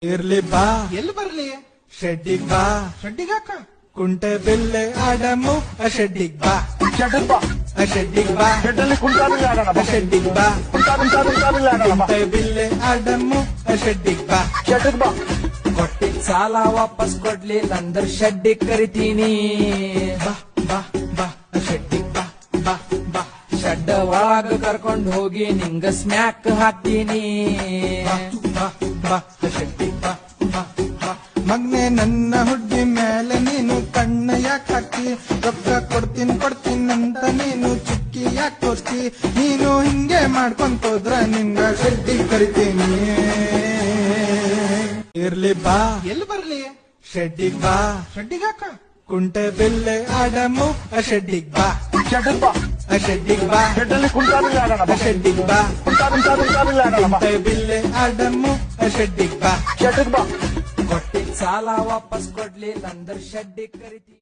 ಇರ್ಲಿ ಬಾ ಎಲ್ಲಿ ಬರ್ಲಿ? ಶೆಡ್ಡಿಗ್ ಬಾ ಶೆಡ್ಡಿಗಾಕ ಕುಂಟೆ ಬಿಲ್ಲೆ ಆಡಮು ಶೆಡ್ಡಿಗ್ ಬಾ ಶೆಡ್ಡಿಗ್ ಬಾ. ಶೆಡ್ಡಿಗ್ ಬಾ ಶೆಡ್ಡಲ್ಲಿ ಕುಂಟಾಬಿಲ್ಲ ಆಡೋಣ ಬಾ. ಶೆಡ್ಡಿಗ್ ಬಾ ಕುಂಟಾಬಿಲ್ಲ ಆಡೋಣ ಬಾ. ಕುಂಟೆ ಬಿಲ್ಲೆ ಆಡಮು ಶೆಡ್ಡಿಗ್ ಬಾ ಶೆಡ್ಡಿಗ್ ಬಾ. ಕೊಟ್ಟಿದ್ ಸಾಲ ವಾಪಸ್ ಕೊಡ್ಲಿಲ್ಲ ಅಂದ್ರ ಶೆಡ್ಡಿಗ್ ಕರಿತೀನಿ. ಬಾ ಬಾ ಬಾ ಶೆಡ್ಡಿಗ್ ಬಾ ಬಾ ಬಾ ಶೆಡ್ಡ ಒಳಗ ಕರ್ಕೊಂಡ್ ಹೋಗಿ ನಿಂಗ ಸ್ಮ್ಯಾಕ್ ಹಾಕ್ತೀನಿ. ಬಾ ಬಾ ಶೆಡ್ಡಿಗ್ ಬಾ ಬಾ ಬಾ ಮಗ್ನೆ ನನ್ನ ಹುಡ್ಗಿ ಮೇಲೆ ನೀನು ಕಣ್ಣ ಯಾಕೆ ಹಾಕಿ ರೊಕ್ಕ ಕೊಡ್ತೀನಂತ ನೀನು ಚುಕ್ಕಿ ಯಾಕೆ ತೋರ್ಸ್ತಿ ನೀನು ಹಿಂಗೆ ಮಾಡ್ಕೊಂತೋದ್ರ ನಿಂಗ ಶೆಡ್ಡಿಗ್ ಕರಿತೀನಿ ಇರ್ಲಿ ಬಾ ಎಲ್ಲಿ ಬರ್ಲಿ? ಶೆಡ್ಡಿಗ್ ಬಾ ಶೆಡ್ಡಿಗಾಕ ಕುಂಟೆ ಬಿಲ್ಲೆ ಆಡಮು ಶೆಡ್ಡಿಗ್ ಬಾ ಶೆಡ್ಡಿಗ್ ಬಾ. ಶೆಡ್ಡಿಗ್ ಬಾ ಶೆಡ್ಡಲ್ಲಿ ಕುಂಟಾಬಿಲ್ಲ ಆಡೋಣ ಬಾ. ಶೆಡ್ಡಿಗ್ ಬಾ ಕುಂಟಾಬಿಲ್ಲ ಆಡೋಣ ಬಾ. ಕುಂಟೆ ಬಿಲ್ಲೆ ಆಡಮು ಶೆಡ್ಡಿಗ್ ಬಾ ಶೆಡ್ಡಿಗ್ ಬಾ. ಕೊಟ್ಟಿದ್ ಸಾಲ ವಾಪಸ್ ಕೊಡ್ಲಿಲ್ಲ ಅಂದ್ರ ಶೆಡ್ಡಿಗ್ ಕರಿತೀನಿ.